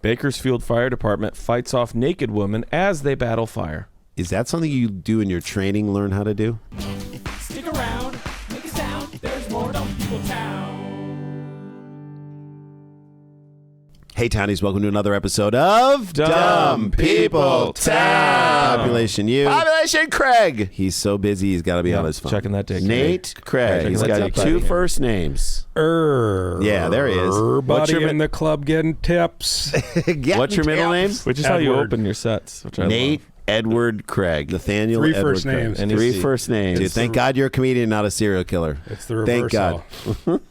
Bakersfield Fire Department fights off naked women as they battle fire. Is that something you do in your training, learn how to do? Stick around, make a sound, there's more Dumb People Town. Hey, Townies, welcome to another episode of Dumb People Town. Population you. Population Craig. He's so busy, he's got to be on his phone. Checking that dick. Nate Craig. He's got two first names. Yeah, there he is. Everybody in the club getting tips. What's your middle name? Which is how you Edward. open your sets, which I Nate love. Edward Craig. Nathaniel Three Edward first Craig. names. And Three see. first names. Dude, thank God you're a comedian, not a serial killer. It's the reversal. Thank God.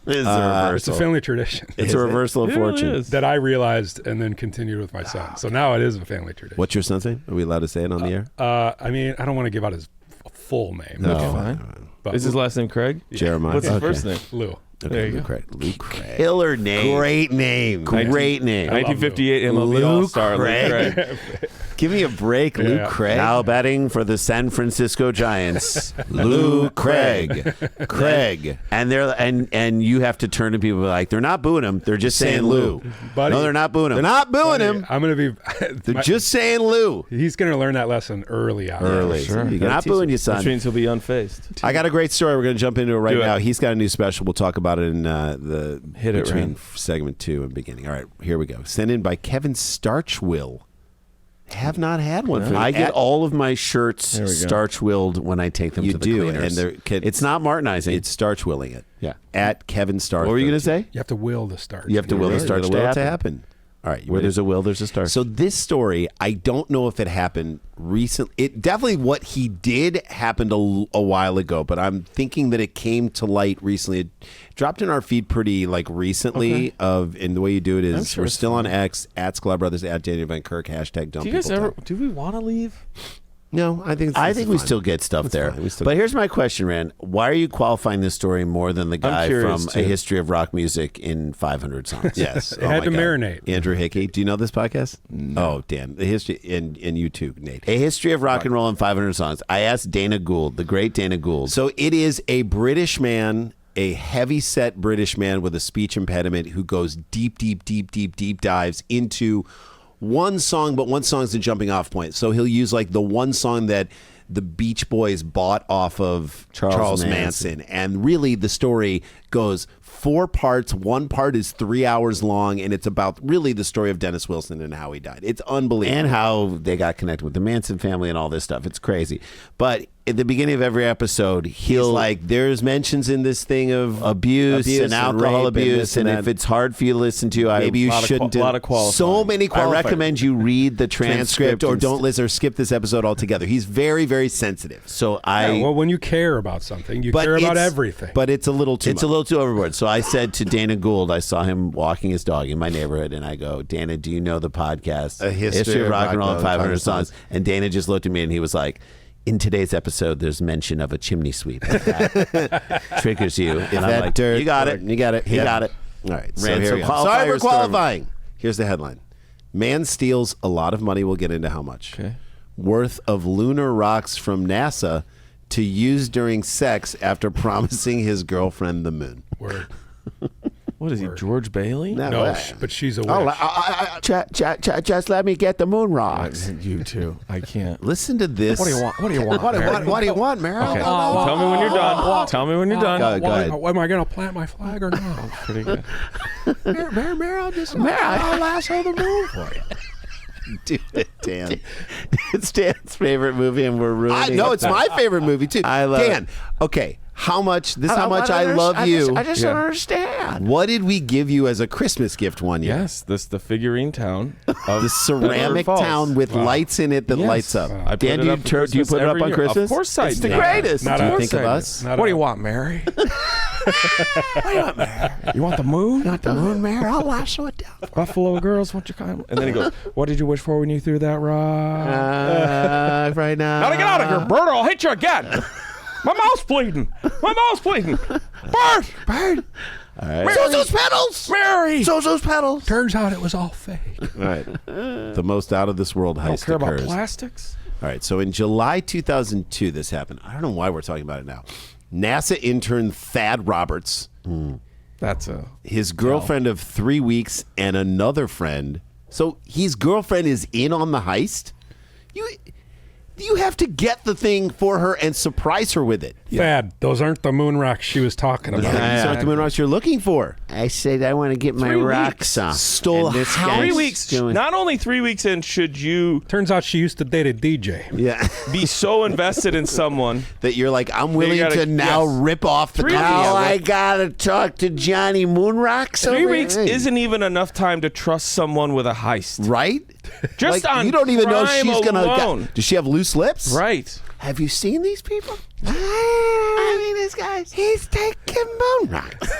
It's a family tradition It's a reversal of It really fortune. is. that I realized and then continued with my son. So now it is a family tradition. What's your son's name? Are we allowed to say it on the air? I mean, I don't want to give out his full name. No. Fine. But Is his last name Craig? Jeremiah. What's his Okay. first name? Lou. Okay, There you Luke go. Craig. Luke Craig. Killer name. Great name. Great name. 1958 MLB Luke All-Star. Craig. Luke Craig. Give me a break, Luke Craig. Now batting for the San Francisco Giants, Luke Craig. Craig. And they're and you have to turn to people like they're not booing him. They're just saying Lou. Buddy, No, they're not booing him. They're not booing him. I'm going to be. They're just saying Lou. He's going to learn that lesson early on. Early. sure. You're You gotta not teach booing him. you, Which son. means he'll be unfazed. I got a great story. We're going to jump into it right Do it. now. He's got a new special. We'll talk about it in the Hit it, between Ren. segment 2 and beginning. All right, here we go. Sent in by Kevin Starchwill. Have not had one for I get all of my shirts There we go. starch-willed when I take them You to the do, cleaners. and it's not Martinizing. It's starchwilling it. Yeah. At Kevin Starch. What were you going to say? You have to will the start. You have to will the Really? starch You gotta will it to to happen. happen. All right. You Where ready? there's a will, there's a starch. So this story, I don't know if it happened recently. It definitely what he did happened a while ago, but I'm thinking that it came to light recently. It dropped in our feed pretty recently. And the way you do it is sure we're it's still on fine. X at Sklar Brothers at Daniel Van Kirk hashtag Dumb Do you guys People ever? Talk. Do we want to leave? No, I think I this think is we fine. still get stuff That's there. fine. We still But get- here's my question, Rand. Why are you qualifying this story more than the guy curious, from too. A History of Rock Music in 500 songs? Yes, It had to marinate. Andrew Hickey, do you know this podcast? No. Oh, Dan, the history and you too, Nate. A History of Rock and Roll in 500 songs. I asked Dana Gould, the great Dana Gould. So it is a British man, a heavy-set British man with a speech impediment who goes deep dives into one song, but one song's the jumping off point. So he'll use the one song that the Beach Boys bought off of Charles Manson. And really the story goes 4 parts. One part is 3 hours long, and it's about really the story of Dennis Wilson and how he died. It's unbelievable. And how they got connected with the Manson family and all this stuff. It's crazy. But at the beginning of every episode, He's like, there's mentions in this thing of abuse and alcohol rape abuse, this and that. if it's hard for you to listen to, Maybe you shouldn't. A lot of qualifying. So many I qualifiers. recommend you read the transcript or and don't listen or skip this episode altogether. He's very, very sensitive. So Yeah, well, when you care about something, you care about everything. But it's a little too It's a much. little too overboard. So I said to Dana Gould, I saw him walking his dog in my neighborhood, and I go, Dana, do you know the podcast, A History of Rock and Roll in 500 500 songs? And Dana just looked at me and he was like, in today's episode, there's mention of a chimney sweep. If that triggers you. And I'm that like, dirt, you got it. you got it. He Yep. got it. All right. So Ran, here so we go. qualify Sorry your for story. qualifying. Here's the headline. Man steals a lot of money. We'll get into how much. Okay. Worth of lunar rocks from NASA to use during sex after promising his girlfriend the moon. Word. What is he, George Bailey? No, but she's a witch. Just let me get the moon rocks. You too. I can't. Listen to this. What do you want? What do you want? What do Mary? you want, Meryl? Okay. Tell me when you're done. Tell me when you're done. Go ahead. Am I going to plant my flag or not? Pretty good. I'll lasso the moon for you. Do it, Dan. It's Dan's favorite movie, and we're ruining No, it. it's my favorite movie too. I love Dan, okay. How much? This is how much I love you. I just Yeah. don't understand. What did we give you as a Christmas gift one year? Yes, this the figurine town of The ceramic Falls. town with lights in it that Yes. lights up. I put Dan, it do you up for do you Christmas put it up every on year. Christmas? Of course I It's do. the greatest. Not Do you a- think of I do. us? Not What do a- you want, Mary? What do you want, Mary? You want the moon? Not the moon, Mary. I'll lasso it down. Buffalo girls, won't you come? And then he goes, "What did you wish for when you threw that rock?" Right now. Now to get out of here, Bert, or I'll hit you again. My mouth's bleeding. My mouth's bleeding. Bert! Bert! All right. Zozo's pedals! Mary! Zozo's pedals. Turns out it was all fake. All right. The most out of this world I don't heist care about occurs. plastics. All right. So in July 2002, this happened. I don't know why we're talking about it now. NASA intern Thad Roberts, That's a... his girlfriend of 3 weeks, and another friend So his girlfriend is in on the heist? You have to get the thing for her and surprise her with it. Thad, those aren't the moon rocks she was talking about. These aren't the moon rocks you're looking for. I said I want to get my 3 rocks on. Stole And this how- guy's 3 weeks. doing- Not only 3 weeks in should you Turns out she used to date a DJ. Yeah. be so invested in someone. That you're like, I'm willing gotta- to now yes. rip off the 3 company. Now I I work- gotta talk to Johnny Moonrocks. 3 over weeks here? isn't even enough time to trust someone with a heist. Right? Just Like, on you don't even know crime she's gonna. alone. Does she have loose lips? Right. Have you seen these people? I mean, this guy. He's taking moon rocks.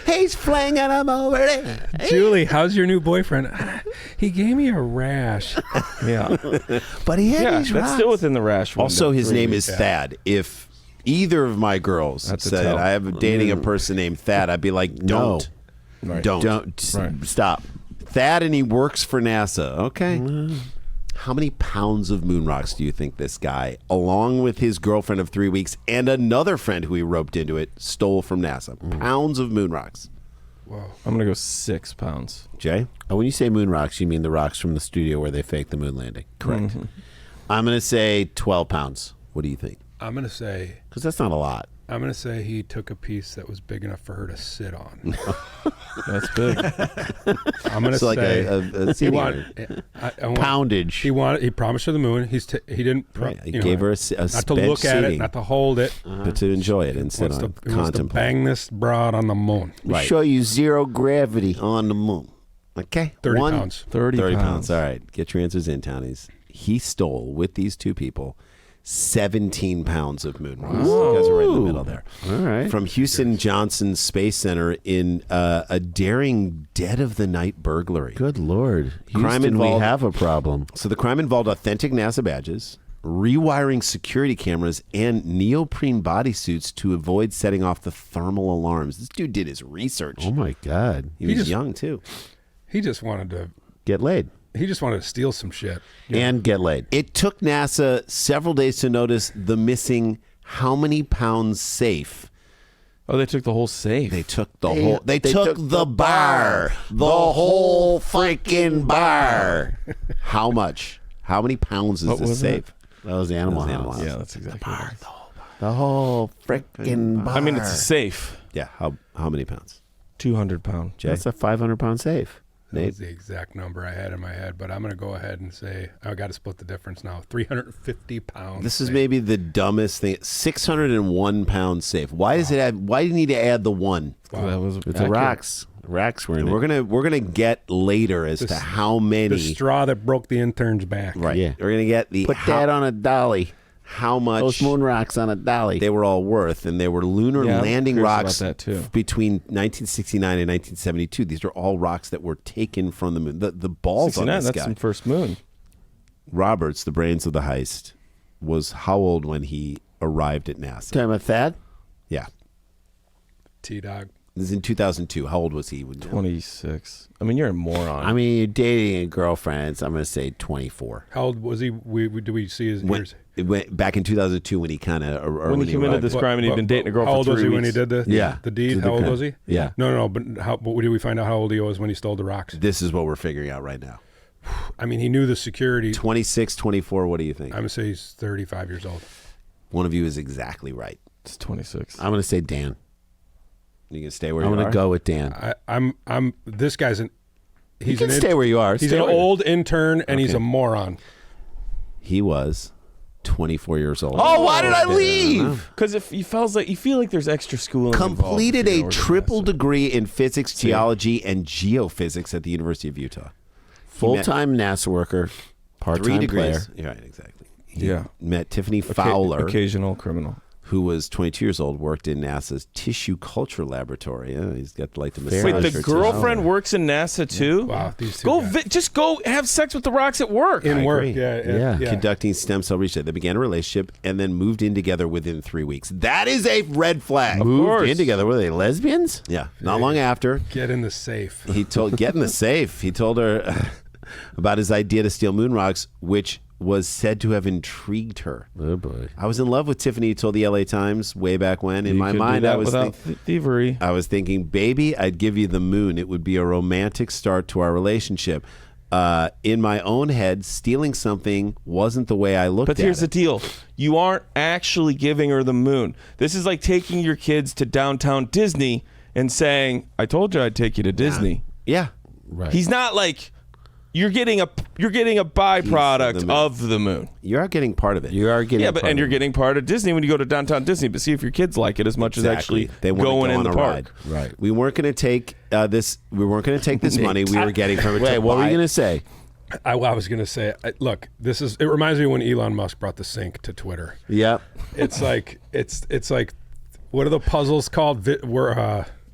He's flinging them over there. Julie, how's your new boyfriend? He gave me a rash. Yeah. But he had Yeah. these That's rocks. still within the rash window. Also, his 3 name weeks. is Thad. If either of my girls That's a said tell. I have dating a person named Thad, I'd be like, don't. Right. Don't. Right. Stop. Thad, and he works for NASA. Okay. How many pounds of moon rocks do you think this guy, along with his girlfriend of 3 weeks and another friend who he roped into it, stole from NASA? Pounds of moon rocks. Whoa. I'm gonna go 6 pounds. Jay? Oh, when you say moon rocks, you mean the rocks from the studio where they faked the moon landing. Correct. I'm going to say 12 pounds. What do you think? I'm gonna say Because that's not a lot. he took a piece that was big enough for her to sit on. That's big. I'm gonna So like say a he seating wanted area. I want- Poundage. He promised her the moon. He didn't. Right. He you know, gave her a not to bench look at it, seating, not to hold it. but to enjoy it instead Wants of to, he wants to contemplate. bang this broad on the moon. We Right. show you zero gravity. On the moon. Okay. 30 pounds. 30 pounds. All right. Get your answers in, townies. He stole, with these two people, 17 pounds of moon rocks. You guys are right in the middle there. All right. From Houston Johnson Space Center in a daring dead-of-the-night burglary. Good Lord. Crime Houston, we involved- have a problem. So the crime involved authentic NASA badges, rewiring security cameras, and neoprene bodysuits to avoid setting off the thermal alarms. This dude did his research. Oh, my God. He was just- young, too. He just wanted to. Get laid. He just wanted to steal some shit. And get laid. It took NASA several days to notice the missing how many pounds safe. Oh, they took the whole safe. They took the whole. They they took took the the bar. The whole freaking bar. How much? How many pounds is What this was safe? That was Animal That was Animal House. House. Yeah, that's exactly what it is. The whole freaking bar. I mean, it's a safe. Yeah. How many pounds? 200 pound. Jay? That's a 500-pound safe. That was the exact number I had in my head, but I'm going to go ahead and say I got to split the difference now. 350 pounds. This is safe. maybe the dumbest thing. 601 pounds safe. Why does it add? Why do you need to add the one? Wow. That was With the rocks. Rocks were in And it. we're gonna get later as to how many. the straw that broke the intern's back. Right. Yeah. We're gonna get the Put that on a dolly. how much Those moon rocks on a dolly. they were all worth, and they were lunar Yeah, I'm landing curious rocks about that, too. between 1969 and 1972. These are all rocks that were taken from the moon. The balls on 69, this that's guy. some first moon. Roberts, the brains of the heist, was how old when he arrived at NASA? Talking about Thad? Yeah, T-Dog. this is in 2002. How old was he? When 26. I mean, you're a moron. I mean, you're dating a girlfriend. I'm going to say 24. How old was he? Do we see his When, years? it went back in 2002 when he kind of when he committed this crime and he'd been dating a girl How for old 3 was he weeks. when he did the Yeah. the deed? Did the How old crime. was he? Yeah. No, but did we find out how old he was when he stole the rocks? This is what we're figuring out right now. I mean, he knew the security. 26, 24. What do you think? I'm gonna say he's 35 years old. One of you is exactly right. It's 26. I'm going to say Dan. You can stay where I'm you going are. to go with Dan. I'm. This guy's an. You He's can an stay where you are. He's Stay an where you- old intern and he's Okay. a moron. He was 24 years old. Oh, why did I leave? Because if you feel like there's extra schooling. Completed a involved if you're triple organized. degree in physics, geology, and geophysics at the University of Utah. Full-time NASA worker, 3 part-time degrees. player. Right, exactly. He Yeah. met Tiffany Fowler, Occasional criminal. who was 22 years old, worked in NASA's tissue culture laboratory. Yeah, he's got like the Fair. massage. Wait, the her girlfriend works in NASA too? Wow, these two Go guys. just go have sex with the rocks at work. In work, agree. yeah. conducting stem cell research. They began a relationship and then moved in together within 3 weeks. That is a red flag. Moved course. in together. Were they lesbians? Yeah, not long after, Get in the safe. he told get in the safe. He told her about his idea to steal moon rocks, which was said to have intrigued her. Oh boy. I was in love with Tiffany, who told the LA Times way back when. In my mind, I was without thievery. I was thinking, baby, I'd give you the moon. It would be a romantic start to our relationship. In my own head, stealing something wasn't the way I looked at it. But here's the deal. You aren't actually giving her the moon. This is like taking your kids to downtown Disney and saying, I told you I'd take you to Disney. Yeah. Right. He's not like, you're getting a byproduct of the moon. You are getting part of it. You are getting. Yeah, you're getting part of Disney when you go to downtown Disney. But see if your kids like it as much as actually they wanna going go in on the a park. ride. Right. We weren't going to take this. We weren't going to take this money we were getting from it. Wait, to what were buy- you going to say? I was going to say, look, it reminds me when Elon Musk brought the sync to Twitter. Yep. It's like, it's like, what are the puzzles called?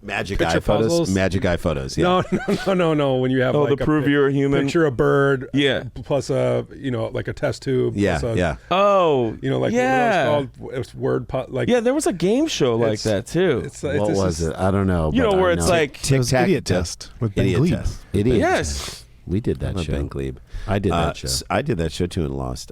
Magic Picture eye photos. puzzles? Magic eye photos. Yeah. No. When you have Oh, like to prove you're a human? picture a bird, Yeah. plus like a test tube, Yeah. plus Yeah. Oh, like yeah. what it was called? It was word like Yeah, there was a game show like It's- that too. What was it? I don't know. You know but where I it's know. like, Tic Tac Idiot Test with Ben Idiot Glebe. test. Idiot. yes. We did that show. Ben Glebe. I did that show. I did that show too and lost.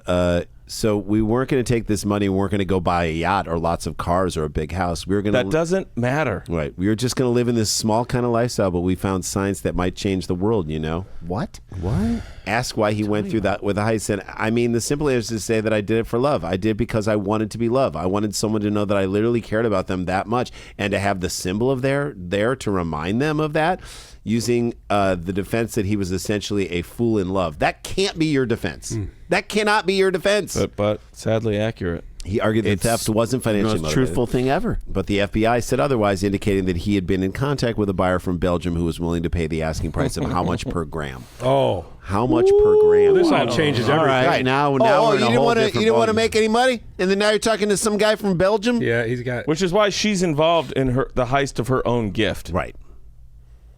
So we weren't going to take this money. We weren't going to go buy a yacht or lots of cars or a big house. We were going That doesn't matter. Right. We were just going to live in this small kind of lifestyle, but we found science that might change the world, you know? What? What? Ask why he went through that with a heist. And I mean, the simple answer is to say that I did it for love. I did because I wanted to be loved. I wanted someone to know that I literally cared about them that much, and to have the symbol of there to remind them of that, using the defense that he was essentially a fool in love. That can't be your defense. That cannot be your defense. But sadly accurate. He argued that theft wasn't The financially most motivated. truthful thing ever. But the FBI said otherwise, indicating that he had been in contact with a buyer from Belgium who was willing to pay the asking price of how much per gram. oh, How much per gram? this all changes All everything. right. Now we're you in a didn't whole want to. different You didn't want to ballgame. make any money, and then now you're talking to some guy from Belgium. Yeah, he's got. Which is why she's involved in the heist of her own gift. Right.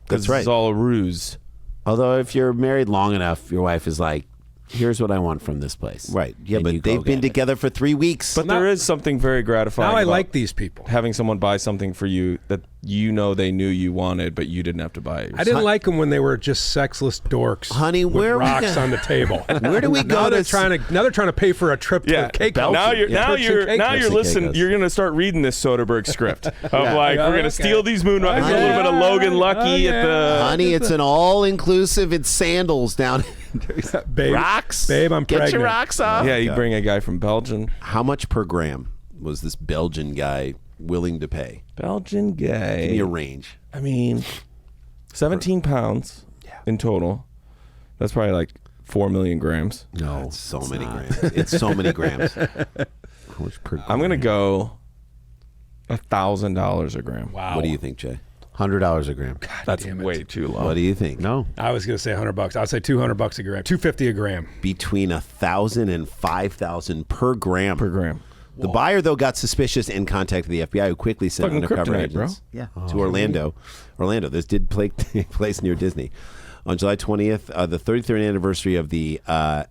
Because That's right. it's all a ruse. Although if you're married long enough, your wife is like, here's what I want from this place. Right. Yeah, And you but go they've been get it. together for 3 weeks. But there is something very gratifying Now I about like these people. having someone buy something for you that you know they knew you wanted, but you didn't have to buy it yourself. I didn't like them when they were just sexless dorks. Honey, with where we rocks go- on the table. Where do we go Now to they're trying to pay for a trip to a cake house. Now you're listening. Caicos. You're gonna start reading this Soderbergh script of like Yeah, we're gonna okay. steal these moon rocks. Okay. A little bit of Logan Lucky at the. Honey, it's an all-inclusive. It's sandals down. babe, Rocks. babe, I'm Get pregnant. your rocks off. Yeah, you bring a guy from Belgium. How much per gram was this Belgian guy willing to pay? Belgian guy. Give me a range. I mean, 17 pounds in total. That's probably like 4 million grams. No. It's so many grams. It's so many grams. How much per I'm gonna go $1,000 a gram. Wow. What do you think, Jay? $100 a gram. That's damn it. way too low. What do you think? No. I was gonna say $100. I'd say $200 a gram. $250 a gram. Between 1,000 and 5,000 per gram. per gram. The buyer, though, got suspicious and contacted the FBI, who quickly sent Fucking undercover kryptonite, agents. bro. Yeah, to Orlando. This did take place near Disney. On July 20th, the 33rd anniversary of the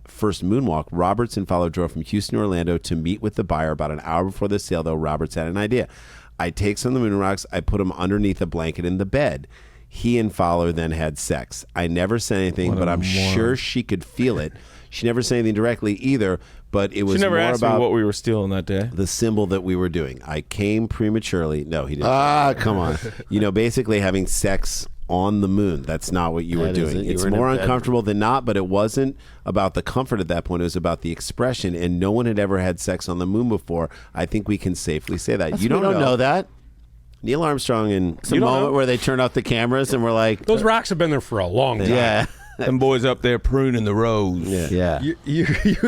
first moonwalk, Roberts and Fowler drove from Houston to Orlando to meet with the buyer. About an hour before the sale, though, Roberts had an idea. I take some of the moon rocks, I put them underneath a blanket in the bed. He and Fowler then had sex. I never said anything, but I'm sure she could feel it. She never said anything directly either, but it was She never more asked me about what we were stealing that day. the symbol that we were doing. I came prematurely. No, he didn't. Ah, come on. Basically having sex on the moon. That's not what you were That doing. isn't. You It's were in a more bed. uncomfortable than not, but it wasn't about the comfort at that point. It was about the expression, and no one had ever had sex on the moon before. I think we can safely say that. You We don't know that. Neil Armstrong and It's a moment where they turn off the cameras and we're like, Those rocks have been there for a long time. yeah. Them boys up there pruning the rose. Yeah.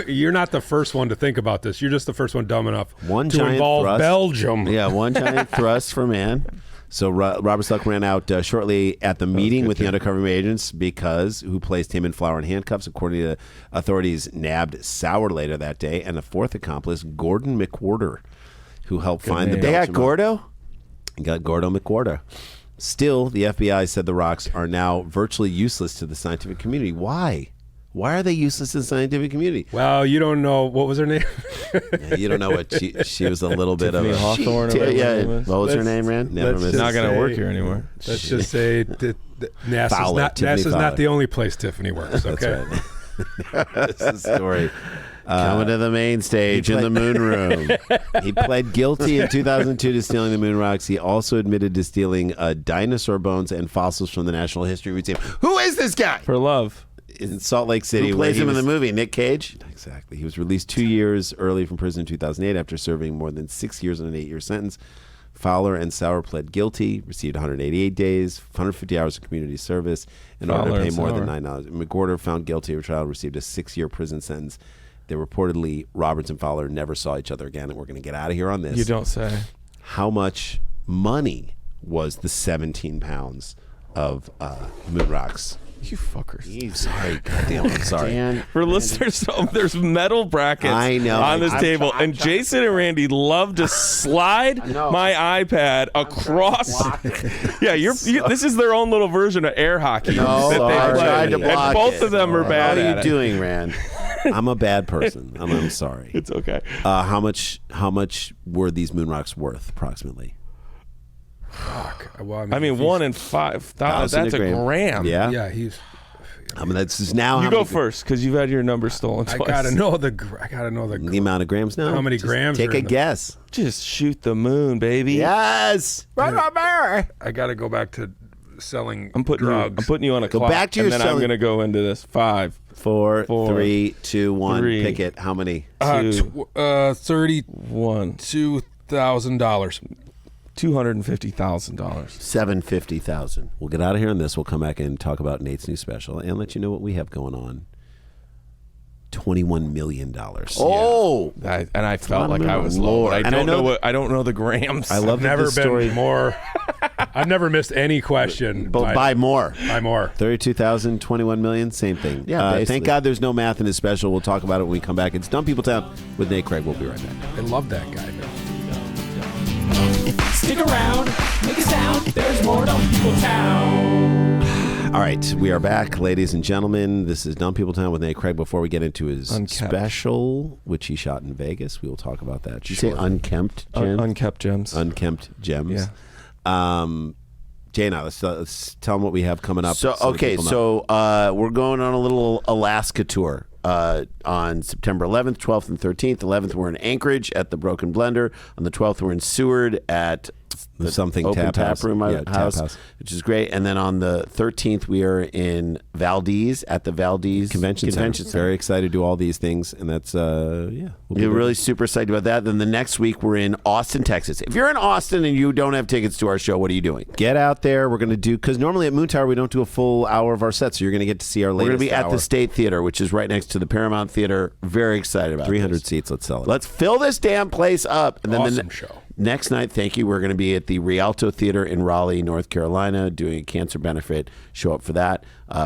You're not the first one to think about this. You're just the first one dumb enough One to giant involve thrust. Belgium. Yeah, one giant thrust for man. So Robert Sluck ran out shortly at the meeting with the undercover agents who placed him in flour and handcuffs. According to authorities, nabbed Sauer later that day, and a fourth accomplice, Gordon McWhorter, who helped find the name. They got Belgian- Gordo? Got Gordo McWhorter. Still, the FBI said the rocks are now virtually useless to the scientific community. Why? Why are they useless in the scientific community? Well, you don't know what was her name. You don't know what she was a little bit of Tiffany a Hawthorne. Or Yeah. whatever it is. What was her name, Rand? Never Let's miss. just Not gonna say- work here anymore. Let's just say that NASA's Fowler, not Tiffany NASA's Fowler. not the only place Tiffany works. Okay. That's the story. Coming to the main stage in the moon room. He pled guilty in 2002 to stealing the moon rocks. He also admitted to stealing dinosaur bones and fossils from the National History Museum. Who is this guy? For love. In Salt Lake City. Who where plays he him in was- the movie? Nick Cage? Exactly. He was released 2 years early from prison in 2008 after serving more than 6 years on an 8-year sentence. Fowler and Sauer pled guilty, received 188 days, 150 hours of community service in order Fowler to pay and more than Sauer. $9. McGorder, found guilty of a trial, received a 6-year prison sentence. They reportedly, Roberts and Fowler never saw each other again, and we're going to get out of here on this. You don't say. How much money was the 17 pounds of moon rocks? You fuckers. Sorry. Goddamn, I'm sorry. Dan, For listeners, there's metal brackets I know. on this I'm table, and Jason and Randy love to slide my iPad across. Yeah, this is their own little version of air hockey No, that I they play, tried to and block both it. of them are How bad are at you it. doing, Rand? I'm a bad person. I'm sorry. It's okay. How much were these moon rocks worth, approximately? Fuck. Well, I mean, if he's- 1 in 5. That's Thousand a gram. Yeah. Yeah, he's. I mean, that's just now. You how go many- first because you've had your number stolen I twice. gotta know the. The amount of grams now. How many Just grams Take are a in the- guess. Just shoot the moon, baby. Yes. I gotta go back to selling I'm putting you on a Go clock, back to your and then I'm selling- going to go into this. 5, 4, Four, 3, 2, 1. 3. Pick it. How many? 32,000 1, dollars. $250,000. 750,000. We'll get out of here on this. We'll come back and talk about Nate's new special and let you know what we have going on. $21 million. Oh, I felt like I was Lord. low. And I know I don't know the grams. I love that Never this been story. more. I've never missed any question. but buy more. Buy more. 32,000, 21 million, same thing. Yeah, basically. Thank God there's no math in his special. We'll talk about it when we come back. It's Dumb People Town with Nate Craig. We'll be right back. I love that guy. Stick around, make a sound. There's more Dumb People Town. All right, we are back, ladies and gentlemen. This is Dumb People Town with Nate Craig. Before we get into his Unkept. special, which he shot in Vegas, we will talk about that. Did you say shortly. unkempt, Jen? Unkept gems. Unkempt gems? Jana, let's tell them what we have coming up. So the okay, people know. so we're going on a little Alaska tour on September 11th, 12th, and 13th. 11th, we're in Anchorage at the Broken Blender. On the 12th, we're in Seward at the Something Open Tap House. Room Yeah, Tap house, House. which is great. And then on the 13th, we are in Valdez at the Valdez Convention Center. Very excited to do all these things, and that's we'll be We're there. really super excited about that. Then the next week, we're in Austin, Texas. If you're in Austin and you don't have tickets to our show, what are you doing? Get out there. We're going to do, because normally at Moon Tower we don't do a full hour of our set, so you're going to get to see our We're latest going to be at hour. the State Theater, which is right next to the Paramount Theater. Very excited about 300 this. seats. Let's sell it. Let's fill this damn place up. And then Awesome show. Next night, thank you. We're going to be at the Rialto Theater in Raleigh, North Carolina, doing a cancer benefit. Show up for that.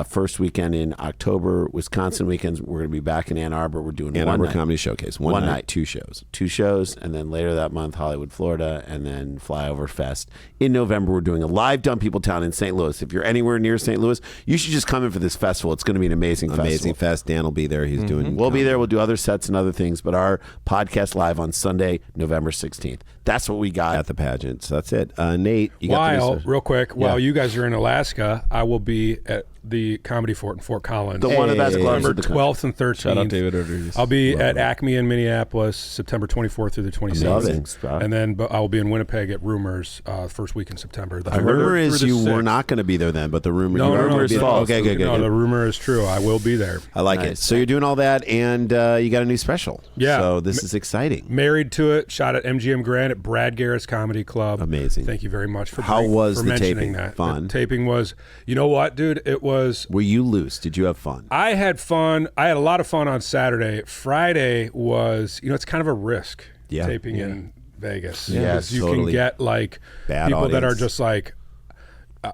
First weekend in October, Wisconsin weekends. We're going to be back in Ann Arbor. We're doing Ann one Arbor night. Comedy Showcase. One night, 2 shows. 2 shows, and then later that month, Hollywood, Florida, and then Flyover Fest. In November, we're doing a live Dumb People Town in St. Louis. If you're anywhere near St. Louis, you should just come in for this festival. It's going to be an amazing Amazing festival. fest. Dan will be there. He's doing. We'll be there. We'll do other sets and other things, but our podcast live on Sunday, November 16th. That's what we got. at the pageant. So that's it. Nate, you got the While, research. real quick, while Yeah. you guys are in Alaska, I will be at the Comedy Fort in Fort Collins. The one of the best Hey. clubs September in the country. 12th and 13th. Shout out David Rodriguez. I'll be Love at it. Acme in Minneapolis, September 24th through the 26th. Amazing stuff. And then I will be in Winnipeg at Rumors first week in September. The rumor is through the you were 6th. not going to be there then, but the rumor. No, you no, are no, gonna it's be there. false. Okay, good. No, the rumor is true. I will be there. I like it. Nice. So you're doing all that, and you got a new special. Yeah. So this is exciting. Married to it. Shot at MGM Grand at Brad Garrett's Comedy Club. Amazing. Thank you very much for How was for the mentioning taping? that. Fun? The taping was. You know what, dude? It was. Were you loose? Did you have fun? I had fun. I had a lot of fun on Saturday. Friday was, it's kind of a risk Yeah. taping in Vegas. Yes, Because you totally. can get like Bad people that are audience. just like,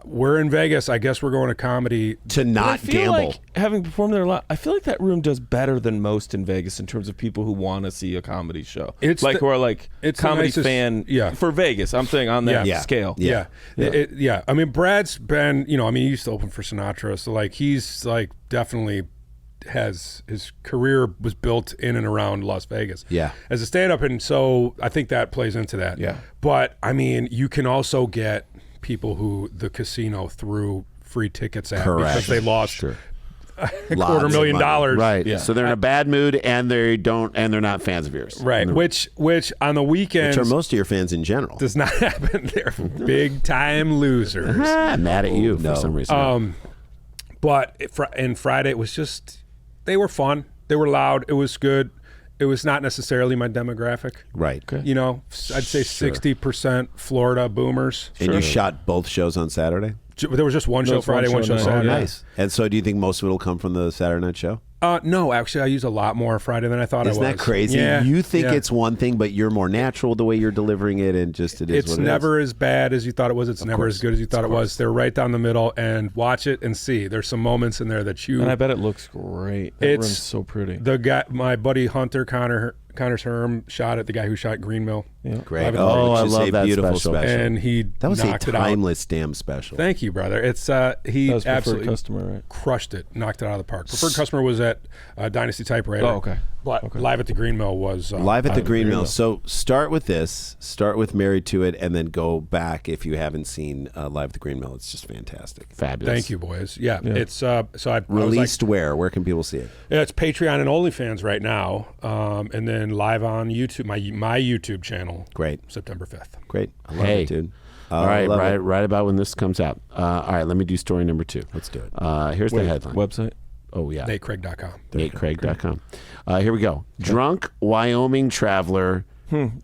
we're in Vegas. I guess we're going to comedy. To I not feel gamble. like, having performed there a lot, I feel like that room does better than most in Vegas in terms of people who want to see a comedy show. It's like the- who are like it's the comedy nicest- fan. yeah. For Vegas, I'm saying on that Yeah. scale. Yeah. I mean, Brad's been, he used to open for Sinatra. So like, he's like definitely his career was built in and around Las Vegas. Yeah. As a stand-up, and so I think that plays into that. Yeah. But I mean, you can also get people who the casino threw free tickets at because they lost Lots $250,000. of money. Right. Yeah. So they're in a bad mood, and they're not fans of yours. Right. Which on the weekends Which are most of your fans in general. does not happen. They're big time losers. I'm mad at you no. for some reason. But and Friday it was just, they were fun. They were loud. It was good. It was not necessarily my demographic. Right. You know, I'd say 60% Florida boomers. And you shot both shows on Saturday? There was just one show was one Friday, one show show night. Saturday. Nice. And so do you think most of it will come from the Saturday night show? No, actually, I use a lot more Friday than I thought Isn't I was. that crazy? Yeah. You think yeah. it's one thing, but you're more natural the way you're delivering it, and just it is It's what it never as bad as you thought it was. It's never as good as you thought it was. They're right down the middle, and watch it and see. There's some moments in there that you. And I bet it looks great. That It's room's so pretty. The guy, my buddy Hunter Connors Herm, shot at the guy who shot Greenmill. Yeah. Great. Live at Oh, I which is love a that beautiful special. And he That was a knocked it out. timeless damn special. Thank you, brother. It's he That was preferred absolutely customer, right? crushed it, knocked it out of the park. Preferred customer was at Dynasty Typewriter. Oh, okay. But Live at the Green Mill was Live at the Green Mill. Mill. So start with this. Start with Married to It, and then go back if you haven't seen Live at the Green Mill. It's just fantastic. Fabulous. Thank you, boys. Yeah, it's so I Released where? Where can people see it? yeah, it's Patreon and OnlyFans right now, and then live on YouTube, my YouTube channel. Great. September 5th. Great. I love Hey. it, dude. All right, love it. right about when this comes out. All right, let me do story number 2. Let's do it. Here's the headline. Website. Oh, yeah. NateCraig.com. NateCraig.com. Here we go. Drunk Wyoming traveler,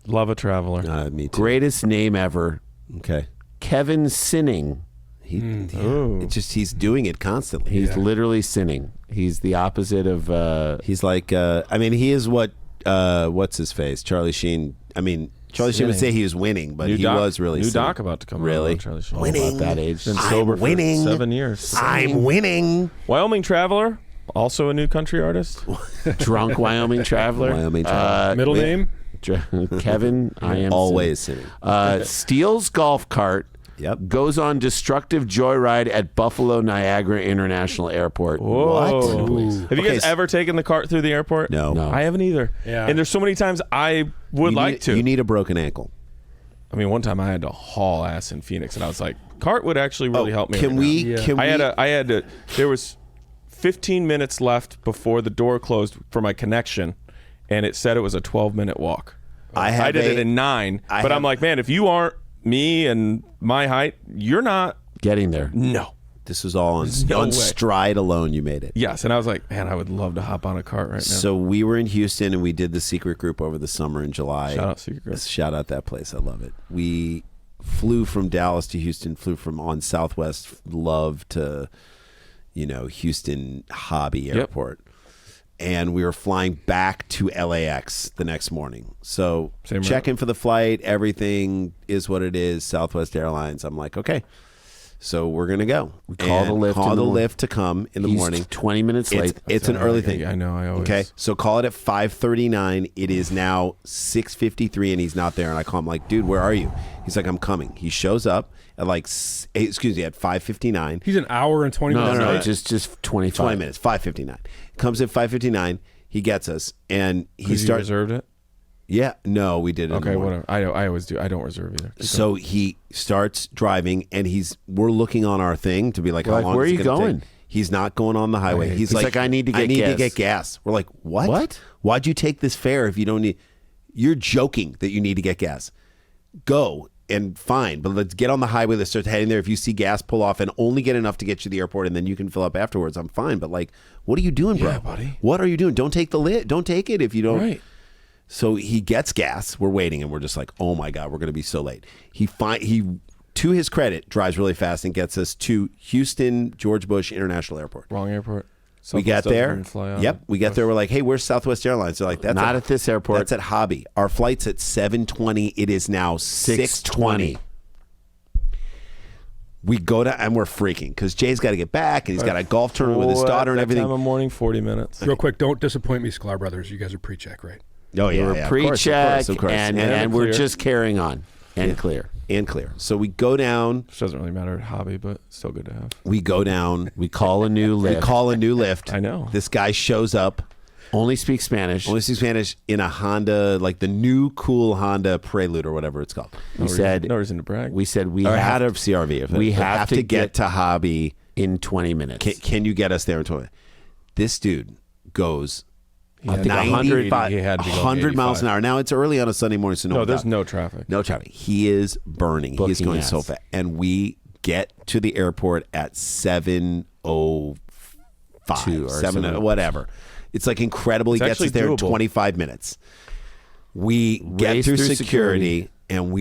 Love a traveler. Me too. greatest name ever, Okay. Kevin Sinning. He's doing it constantly. He's literally sinning. He's the opposite of. He's like, I mean, he is what's his face? Charlie Sheen. I mean, Charlie Sheen would say he was winning, but he was really new sinning. doc about to come out. Really? on Charlie Sheen. About that age. Been sober I'm winning. for 7 years. I'm winning. Wyoming Traveler, also a new country artist. Drunk Wyoming traveler. Wyoming traveler. Middle name? Kevin. I am Always sinning. steals golf cart. Yep. Goes on destructive joyride at Buffalo Niagara International Airport. Whoa. Have you Okay, guys ever taken the cart through the airport? No. I haven't either. Yeah. And there's so many times I would like to. You need a broken ankle. I mean, one time I had to haul ass in Phoenix, and I was like, cart would actually really help me. Can right we? now. Can we? I had to. There was 15 minutes left before the door closed for my connection, and it said it was a 12-minute walk. I did it in 9, but I'm like, man, if you aren't me and my height, you're not Getting there. No. This was all on no way. stride alone. You made it. Yes, and I was like, man, I would love to hop on a cart right now. So we were in Houston and we did the secret group over the summer in July. Shout out Secret Group. Shout out that place. I love it. We flew from Dallas to Houston, flew from on Southwest Love to, Houston Hobby Airport. And we were flying back to LAX the next morning. So Same check in for the flight. Everything is what it is. Southwest Airlines. I'm like, okay. So we're going to go. Call the lift Call in the the morning. lift to come in the He's morning. 20 minutes late. It's an early thing. I know. I always. Okay, so call it at 5:39. It is now 6:53, and he's not there. And I call him like, dude, where are you? He's like, I'm coming. He shows up at at 5:59. He's an hour and 20 minutes No, late. just 25. 20 minutes. 5:59. Comes at 5:59. He gets us, and he You starts. reserved it? Yeah, no, we did it. in the Okay, morning. whatever. I always do. I don't reserve either. So he starts driving, and we're looking on our thing to be like, how Like, long where is are it you gonna going? take? He's not going on the highway. He's like, I need to get gas. to get gas. We're like, what? What? Why'd you take this fare if you don't need? You're joking that you need to get gas. Go and fine, but let's get on the highway. Let's start heading there. If you see gas, pull off and only get enough to get you to the airport, and then you can fill up afterwards. I'm fine, but like, what are you doing, bro? Yeah, buddy. What are you doing? Don't take the lit. Don't take it if you don't. Right. So he gets gas. We're waiting, and we're just like, oh my god, we're going to be so late. He to his credit, drives really fast and gets us to Houston George Bush International Airport. Wrong airport. We got Southwest doesn't there. even fly out. Yep, we got there. We're like, hey, where's Southwest Airlines? They're like, that's Not at this airport. That's at Hobby. Our flight's at 7:20. It is now 6:20. We go to, and we're freaking because Jay's got to get back, and he's got a golf tournament with his daughter and That everything. time of morning, 40 minutes. Real quick, don't disappoint me, Sklar Brothers. You guys are pre-check, right? Oh yeah, We're yeah, pre-check, of course. and we're clear. just carrying on. And clear. And clear. So we go down. Which doesn't really matter, hobby, but still good to have. We go down. We call a new lift. We call a new lift. I know. This guy shows up. Only speaks Spanish. Only speaks Spanish in a Honda, like the new cool Honda Prelude or whatever it's called. We said No reason to brag. we said we Or have out of CRV. we have to get get to hobby. in 20 minutes. Can you get us there in 20? This dude goes I think 95, he had to go 100 miles an hour. Now it's early on a Sunday morning, so there's no traffic. No traffic. He is burning. He is Booking going ass. so fast. And we get to the airport at 7:05, Two or 7, whatever. It's like incredible. He It's gets us actually there in doable. 25 minutes. We get Race through through security, and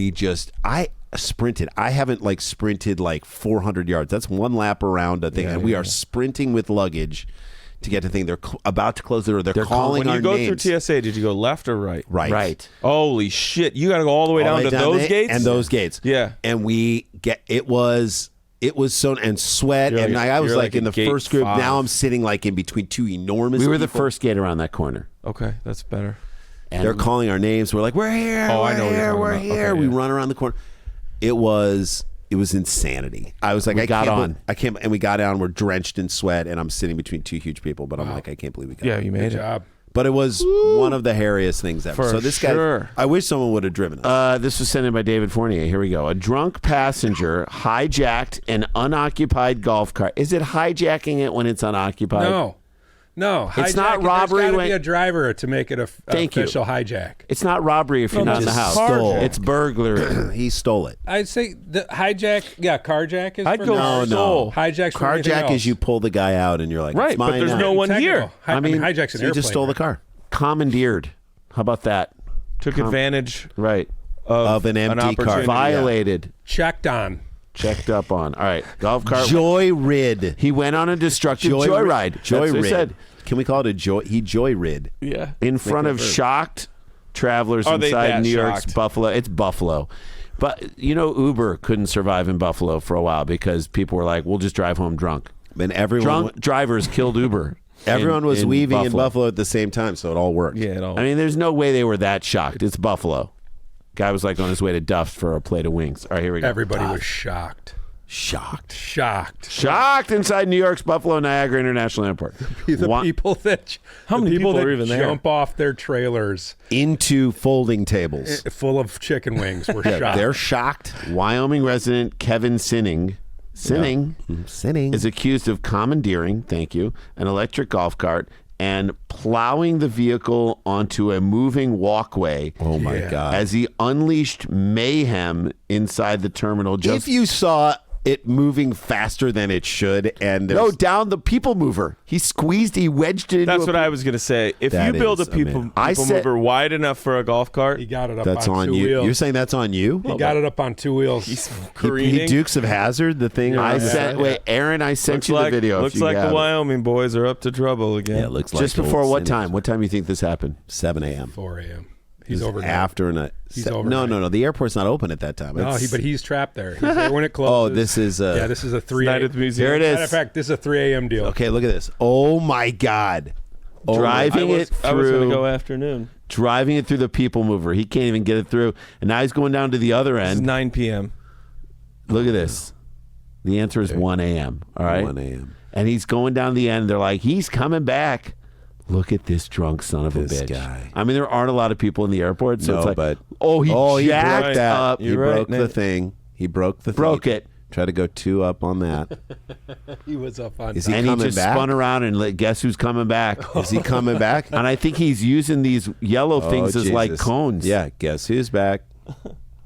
I sprinted. I haven't like sprinted like 400 yards. That's one lap around a thing. And we are sprinting with luggage to get to the thing. They're about to close the door. They're calling When our you go names. through TSA, did you go left or right? Right. Holy shit! You got to go all the way All down the to way those there, gates and those gates. Yeah. And we get it was so and sweat You're and like- I was you're like like in the at gate first group. 5. Now I'm sitting like in between two enormous. We were the people. first gate around that corner. Okay, that's better. And They're calling our names. We're like, we're here. Oh, we're I know what you're here. talking We're about. here. Okay, we yeah. run around the corner. It was insanity. I was like, I got can't on. believe- I can't. And we got down. We're drenched in sweat, and I'm sitting between two huge people. But I'm like, I can't believe we got. Yeah, on. you made Good it. job. But it was one of the hairiest things ever. For So this sure. guy, I wish someone would have driven us. This was sent in by David Fournier. Here we go. A drunk passenger hijacked an unoccupied golf cart. Is it hijacking it when it's unoccupied? No. It's not hijacking. robbery There's got to when- be a driver to make it a Thank you. official hijack. It's not robbery if you're not in the just house. stole. It's burglary. He stole it. I'd say the hijack, carjack is I'd for go the- stole. Hijack's for anything Carjack else. is you pull the guy out, and you're like, Right, it's but mine there's now. no one Technical. here. I mean, hijack's an So you airplane. just stole the car Commandeered. How about that? Took advantage Right. of an empty car. opportunity. Violated. Checked on. Checked up on. All right. Golf cart. Joyrid. He went on a destructive joyride. That's what he Joyrid. said. Can we call it a joy? He joyrid. Yeah. In front it of verb. shocked travelers Are they inside that New York's shocked? Buffalo. It's Buffalo. But, Uber couldn't survive in Buffalo for a while because people were like, we'll just drive home drunk. And everyone, Drunk drivers killed Uber. everyone was in weaving in Buffalo at the same time, so it all worked. Yeah, it all. I mean, there's no way they were that shocked. It's Buffalo. Guy was like on his way to Duff's for a plate of wings. All right, here we go. Everybody was shocked. Shocked. Shocked inside New York's Buffalo Niagara International Airport. The people that How many people that are even there? jump off their trailers Into folding tables. full of chicken wings were shocked. They're shocked. Wyoming resident Kevin Sinning Sinning. is accused of commandeering, thank you, an electric golf cart and plowing the vehicle onto a moving walkway. Oh my God. As he unleashed mayhem inside the terminal. If you saw it moving faster than it should, and No, down the people mover. He wedged it into That's a what I was gonna say. If That you build a is people, amazing. I people said- mover wide enough for a golf cart, He got it up that's on on two you. wheels. You're saying that's on you? He got it up on two wheels. he's He careening. Dukes of Hazard, the thing. I on the sent. side? Wait, Aaron, I sent Looks you like the video. looks if you like the have it. Wyoming boys are up to trouble again. Yeah, it looks like Just old before what Sinning. time? What time do you think this happened? 7 a.m. 4 a.m. He's over After a He's no, overnight. no. The airport's not open at that time. No, It's- but he's trapped there. He's there when it Oh, closes. this is yeah, this is a 3 Night at the museum. Here it is. Matter of fact, this is a 3 a.m. deal. Okay, look at this. Oh my God. Oh, Driving I it was through. gonna go afternoon. Driving it through the people mover. He can't even get it through, and now he's going down to the other It's end. 9 p.m. Look at this. The answer is 1 a.m. All right, 1 a.m. and he's going down the end. They're like, he's coming back. Look at this drunk son of This a bitch. guy. I mean, there aren't a lot of people in the airport, so No, it's like, but he he jacked broke that. up. He You're right, broke the Nate. thing. He broke the thing. Broke it. Try to go 2 up on that. He was up on Is top. he And he coming just back? spun around and guess who's coming back? Is he coming back? And I think he's using these yellow things Oh, as like Jesus. cones. Yeah, guess who's back?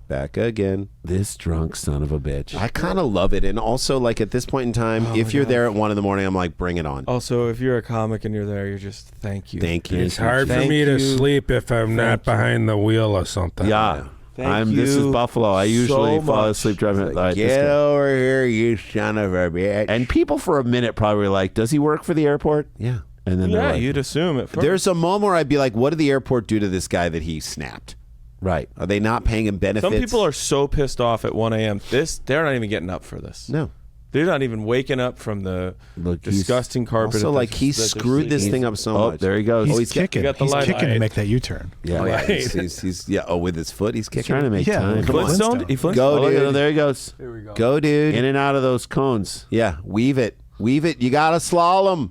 Back again. This drunk son of a bitch. I kind of love it. And also, like, at this point in time, if you're there at 1 a.m, I'm like, bring it on. Also, if you're a comic and you're there, you're just thank you. Thank you. It's hard for Thank me to you. sleep if I'm not behind the wheel or something. Yeah. Thank This is you Buffalo. I usually so fall much. asleep driving. Like, this Get guy. over here, you son of a bitch. And people for a minute probably were like, does he work for the airport? yeah. And then they're Yeah, like, you'd assume it. First. There's a moment where I'd be like, what did the airport do to this guy that he snapped? right. Are they not paying him benefits? Some people are so pissed off at 1 a.m. They're not even getting up for this. No. They're not even waking up from the disgusting carpet. Also, like he screwed this thing up so much. Oh, there he goes. He's kicking. got the He's light. kicking to make that U-turn. Yeah, he's with his foot, he's kicking. Trying to make time. Flintstone? He Flintstone? Go, Oh, dude. there he goes. Here we go. Go, dude. In and out of those cones. Yeah, weave it. You got to slalom.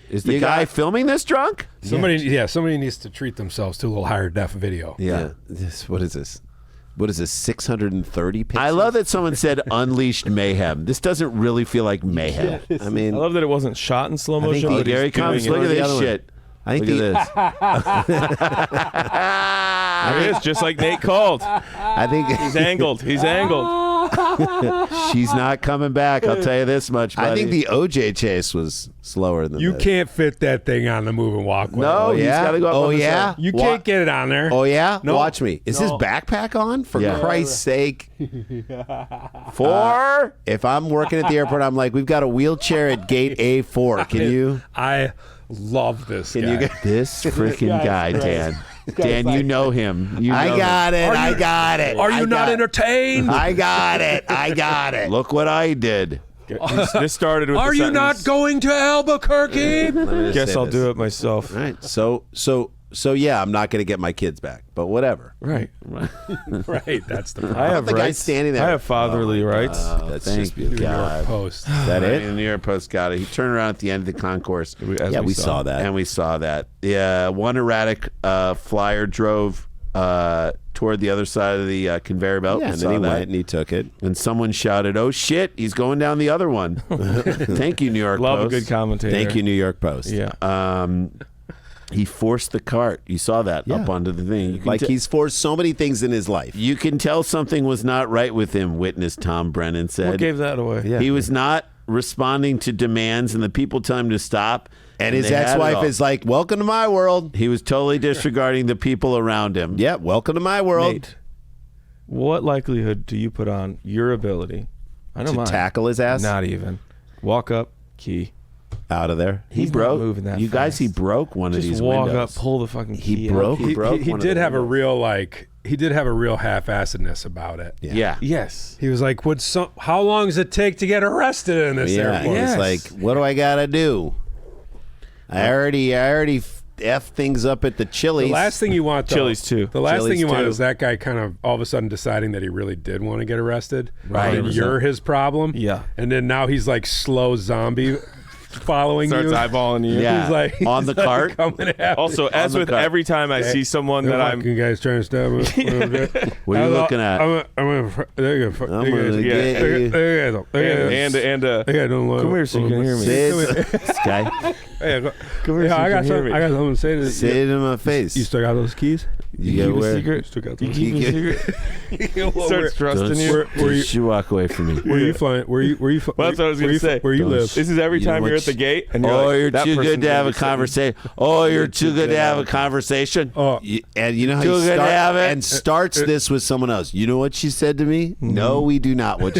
Is the guy filming this drunk? Somebody needs to treat themselves to a little higher def video. Yeah. What is this? What is this? 630 pixels. I love that someone said unleashed mayhem. This doesn't really feel like mayhem. I mean, I love that it wasn't shot in slow I think motion. he- But Here he he's doing comes. it. Look at The this other one. shit. I think Look at this. There he is, just like Nate called. I think He's angled. He's angled. She's not coming back. I'll tell you this much, buddy. I think the OJ chase was slower than You this. can't fit that thing on the moving walkway. No, he's yeah? got to go up Oh, on the yeah? side. You can't get it on there. Oh yeah, No. watch me. Is his No. backpack on? For Yeah. Christ's sake! 4. If I'm working at the airport, I'm like, we've got a wheelchair at gate A4. Can you? I love this Can guy. you get? This freaking guy, Dan. Dan, you know him. You know I got it. Are I you- got it. Are you I not got- entertained? I got it. I got it. Look what I did. This started with Are the you not sentence, going to Albuquerque? Let me just Guess say I'll this. do it myself. All right. So yeah, I'm not going to get my kids back, but whatever. Right. Right, that's the problem. I have the guy rights. standing there. I have fatherly rights. That's Thank just you, beautiful. God. Post. Is that The it? New York Post got it. He turned around at the end of the concourse, As Yeah, we saw that. and we saw that. Yeah, one erratic flyer drove toward the other side of the conveyor belt. Yeah, We and saw then he that. went and he took it. And someone shouted, "Oh shit, he's going down the other one." Thank you, New York Love Post. a good commentator. Thank you, New York Post. Yeah. He forced the cart. You saw that Yeah. up onto the thing. You can Like te- he's forced so many things in his life. You can tell something was not right with him, witness Tom Brennan said. What gave that away? Yeah. He was not responding to demands, and the people tell him to stop. And his they had it ex-wife all. is like, "Welcome to my world." He was totally disregarding the people around him. Yeah, welcome to my world. Nate, what likelihood do you put on your ability? I know To mine. tackle his ass Not even. Walk up, key. out of there. He He's not broke. moving that You guys, fast. he broke one of Just these walk windows. up, pull the fucking key. He out. broke. He broke He one of did the have a windows. real half-assedness about it. Yeah. Yes. He was like, how long does it take to get arrested in this Yeah, airport? Yes. he's like, "What do I gotta do? I already f things up at the Chili's." The last thing you want, though, Chili's too. The last Chili's thing you want too. is that guy kind of all of a sudden deciding that he really did want to get arrested. Right. And you're his problem. Yeah. And then now he's like slow zombie following Starts you. eyeballing you. Yeah. He's like On the cart? Coming after Also, as the with cart. every time I see someone that I'm you guys trying to stab me. What are you looking at? I'm gonna I'm gonna get you. and come here so you can hear me. This guy. Come here so I you got can hear me. I got something to say to this. Say it in my face. You still got those keys? You Keep gotta a wear. secret. Still got You those keep a secret. Starts trusting Don't, you. don't you walk away from me. Where you flying? Where you? Well, that's what I was gonna say. Where you live? This is every You know time what you're at the you- gate and you're Oh, like, you're that too good person's to have gonna a be sitting- conversation. Oh, you're too good to have a conversation. Oh, And you know how Too you good to start have it. and starts this with someone else. You know what she said to me? No, we do not. We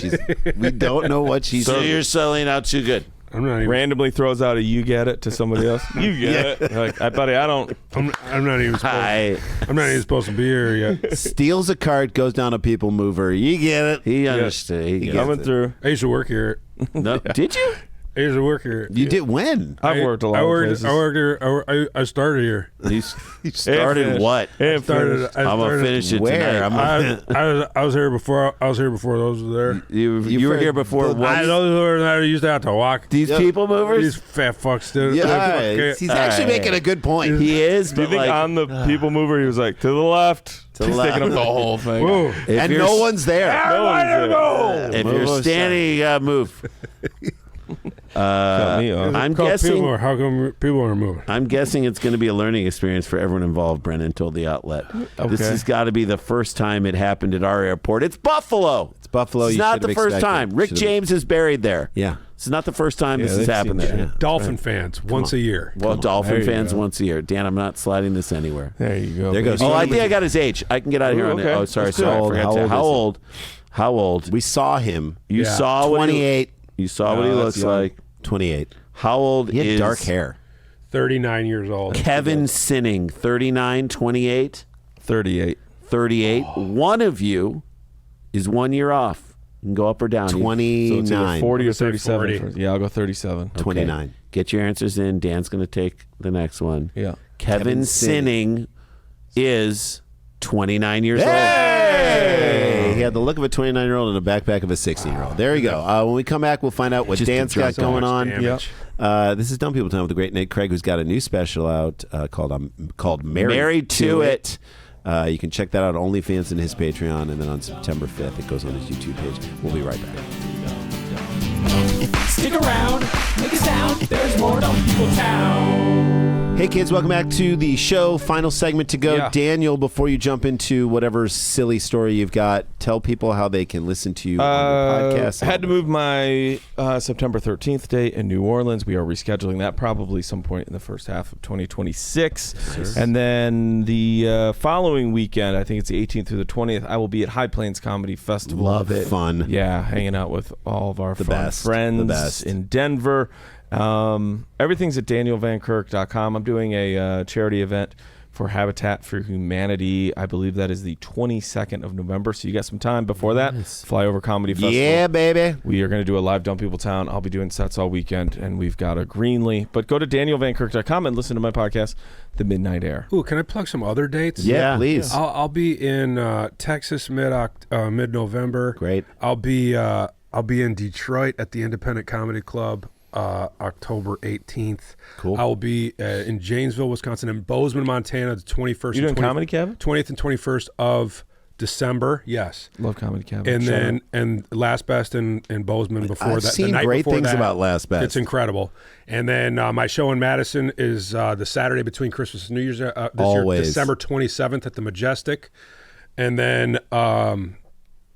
don't know what she So said. you're selling out too good. I'm not even. randomly throws out a "you get it" to somebody else. You get it. Like, buddy, I don't. I'm not even. Hi. I'm not even supposed to be here yet. Steals a cart, goes down a people mover. You get it. He understood. He gets Coming it. through. I used to work here. No, did you? I used to work here. You did when? I've worked a lot I of worked. places. I worked here. I started here. You started finished. what? And Started. finished. I I'm gonna started- finish it Where? tonight. I was here before. I was here before those were there. You were here before. What? Those were I used to have to walk. These people These movers. fat fucks did. Yeah, he's actually All right. making a good point. He is. Do you But think like, on the people mover he was like to the left? He's left. taking up the whole thing. Whoa. if And you're- no one's there. No one's there. If you're Move standing, you gotta move. Cut me off. I'm Call guessing. people, how come people are moving? I'm guessing it's going to be a learning experience for everyone involved. Brennan told the outlet. This has got to be the first time it happened at our airport. It's Buffalo. It's Buffalo. It's You not should the have first expected. time. Rick Should have- James is buried there. Yeah. It's not the first time this has they've happened seen there. that. Dolphin fans once a year. Well, Dolphin There you fans go. once a year. Dan, I'm not sliding this anywhere. There you go. There goes- Oh, I think I got his age. I can get out of here Ooh, on okay. it. Oh, sorry, Let's do sorry. it. I forgot to. How How old old? How old? We saw him. You Yeah. saw what he, 28. you saw what he No, looks that's young. like. 28. How old He had is dark hair. 39 years old. Kevin Sinning? 39, 28, 38. 38. One of you is 1 year off. can go up or down. So it's either 29. 40 or I'm gonna say 37. 40. Yeah, I'll go 37. 29. Get your answers in. Dan's going to take the next one. Yeah. Kevin Sinning is 29 years old. Hey! He had the look of a 29-year-old and a backpack of a 16-year-old. There you go. When we come back, we'll find out what Dan's got going on. Damage. This is Dumb People Time with the great Nate Craig, who's got a new special out called Married to It. You can check that out on OnlyFans and his Patreon, and then on September 5th, it goes on his YouTube page. We'll be right back. Stick around, make a sound. There's more Dumb People Town. Hey kids, welcome back to the show. Final segment to go. Yeah. Daniel, before you jump into whatever silly story you've got, tell people how they can listen to you on the podcast. I had to move my September 13th date in New Orleans. We are rescheduling that probably some point in the first half of 2026. Nice. And then the following weekend, I think it's the 18th through the 20th, I will be at High Plains Comedy Festival. Love it. Fun. Yeah, hanging out with all of our fun best. friends The best. in Denver. Everything's at danielvankirk.com. I'm doing a charity event for Habitat for Humanity. I believe that is the 22nd of November. So you got some time before that. Fly over Comedy Festival. Yeah, baby. We are going to do a live Dumb People Town. I'll be doing sets all weekend, and we've got a Greenlee. But go to danielvankirk.com and listen to my podcast, The Midnight Air. Ooh, can I plug some other dates? Yeah, please. I'll be in Texas mid-November. Great. I'll be in Detroit at the Independent Comedy Club October 18th. Cool. I will be in Janesville, Wisconsin, and Bozeman, Montana, the 21st. You doing Comedy Cabin? 20th and 21st of December. Yes. Love Comedy Cabin. And Shout then out. and Last Best in Bozeman before I've that. seen the night great before things that. about Last Best. It's incredible. And then my show in Madison is the Saturday between Christmas and New Year's this Always. year, December 27th at the Majestic. And then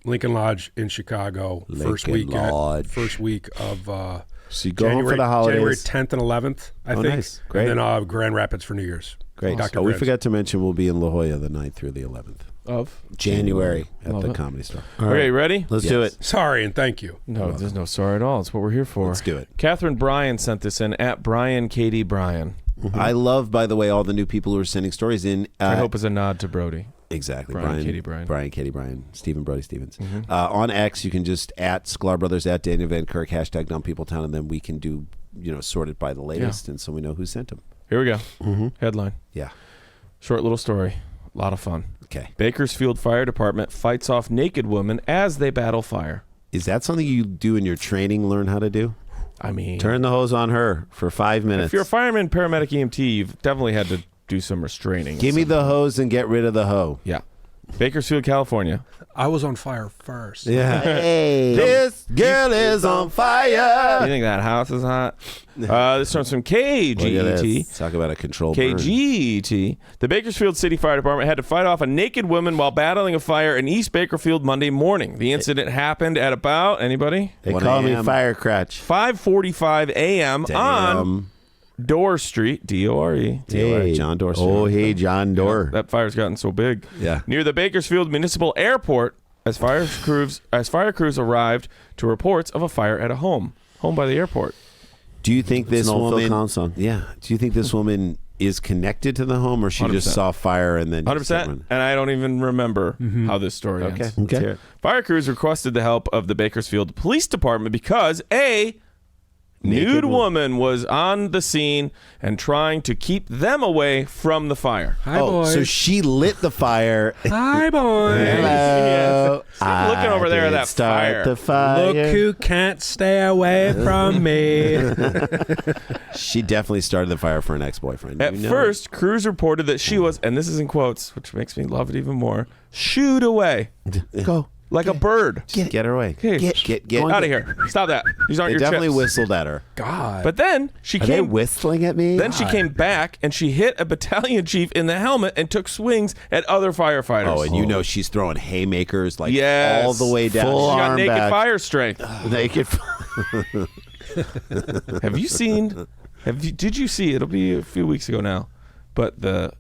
Lincoln Lodge in Chicago, first week of So you go home for the January holidays. 10th and 11th, I think. Nice. Great. And then Grand Rapids for New Year's. Great. Dr. Oh, we Grizz. forgot to mention we'll be in La Jolla the 9th through the 11th. Of? January at Love the it. Comedy Store. Okay, you ready? Let's do Yes. it. Sorry and thank you. No, there's no sorry at all. It's what we're here for. Let's do it. Catherine Bryan sent this in at Brian Katie Bryan. I love, by the way, all the new people who are sending stories in. I hope is a nod to Brody. Exactly. Brian, Katie Bryan. Brian, Katie Bryan. Stephen Brody Stevens. On X, you can just at Sklar Brothers, at Daniel Van Kirk, hashtag Dumb People Town, and then we can do, sort it by the latest, and so we know who sent them. Here we go. Headline. Yeah. Short little story. A lot of fun. Okay. Bakersfield Fire Department fights off naked women as they battle fire. Is that something you do in your training, learn how to do? I mean, Turn the hose on her for 5 minutes. if you're a fireman, paramedic, EMT, you've definitely had to do some restraining. Give me the hose and get rid of the hoe. Yeah. Bakersfield, California. I was on fire first. Yeah. Hey, this girl is on fire. You think that house is hot? This one's from Look at KGET. this. Talk about a controlled burn. KGET. The Bakersfield City Fire Department had to fight off a naked woman while battling a fire in East Bakersfield Monday morning. The incident happened at about, anybody? They 1 call me a.m. Firecrotch. 5:45 a.m. on Dorr Street, D-O-R-E. Hey, John Dorsey. Oh, hey, John Dorr. That fire's gotten so big. Yeah. Near the Bakersfield Municipal Airport, as fire crews arrived to reports of a fire at a home by the airport. Do you think this an old Phil woman? Collins song. Yeah. Do you think this woman is connected to the home, or she just 100%. saw fire and then? 100%. And I don't even remember how this story ends. Okay. Let's hear it. Fire crews requested the help of the Bakersfield Police Department because a nude woman was on the scene and trying to keep them away from the fire. Hi, Oh, boys. so she lit the fire. Hi, boys. Hello. Stop looking over there at did that start fire. The fire. Look who can't stay away from me. She definitely started the fire for an ex-boyfriend. At You know first, crews reported that she was, and this is in quotes, which makes me love it even more, shooed away it. Go. like a bird. Get her away. Okay. Get Out of here. Stop that. These aren't They your definitely chips. whistled at her. God. But then she Are they came. whistling at me? Then she came back and she hit a battalion chief in the helmet and took swings at other firefighters. Oh, and you know she's throwing haymakers like Yes. all the way down. Full She got arm naked back. fire strength. Naked. Have you seen? Did you see? It'll be a few weeks ago now, but the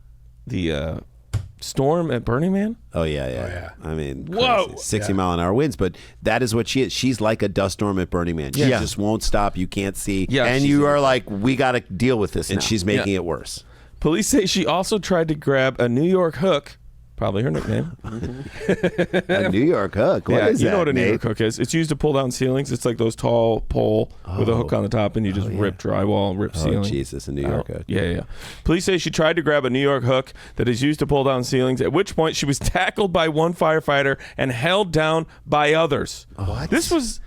storm at Burning Man. Oh yeah. I mean, Whoa. crazy. 60-mile-an-hour winds, but that is what she is. She's like a dust storm at Burning Man. She Yeah. just won't stop. You can't see. Yeah, And you are like, we got to deal with this And now. she's making it worse. Police say she also tried to grab a New York hook, Probably her nickname. A New York hook. What is you that, know what a New Nate? York hook is. It's used to pull down ceilings. It's like those tall pole with a hook on the top, and you just rip drywall, rip ceiling. Oh, Jesus, a New York hook. Yeah. Police say she tried to grab a New York hook that is used to pull down ceilings, at which point she was tackled by one firefighter and held down by others. What? This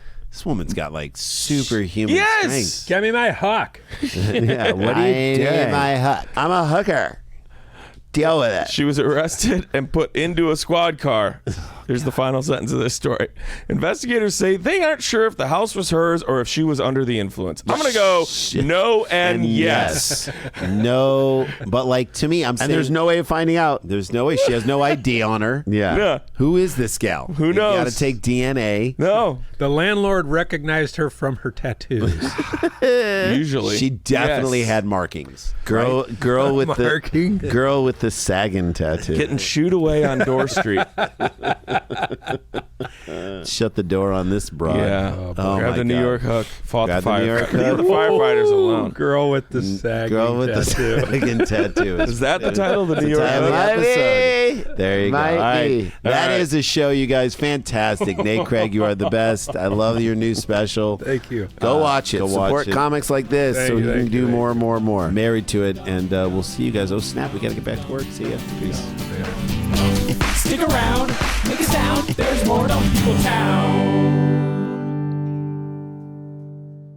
woman's got like superhuman strength. Get me my hook. Yeah, what are you doing? My hook. I'm a hooker. Deal with it. She was arrested and put into a squad car. Here's the final sentence of this story. Investigators say they aren't sure if the house was hers or if she was under the influence. I'm going to go no and yes. No, but like to me, I'm saying. And there's no way of finding out. There's no way. She has no ID on her. Yeah. Who is this gal? Who knows? You got to take DNA. No. The landlord recognized her from her tattoos. Usually. She definitely Yes. had markings. Girl with Marking. the girl with the Saggin tattoo. Getting shooed away on Door Street. Shut the door on this broad. Yeah. Oh, Grab my the New God. York hook. Fought Grab the the New York firefighters. Leave hook. the firefighters alone. Girl with the sagging Girl with tattoo. the Saggin tattoo. Is that the title of the New York Title of the hook? episode. There you go. Might All right. be. That All right. is a show, you guys. Fantastic. Nate Craig, you are the best. I love your new special. Thank you. Go watch it. Go Support support comics like this Thank so you, you can thank do you, more and more and more. Married to it, and we'll see you guys. Oh, snap. We got to get back to work. See ya. Peace. Stick around, make a sound. There's more Dumb People Town.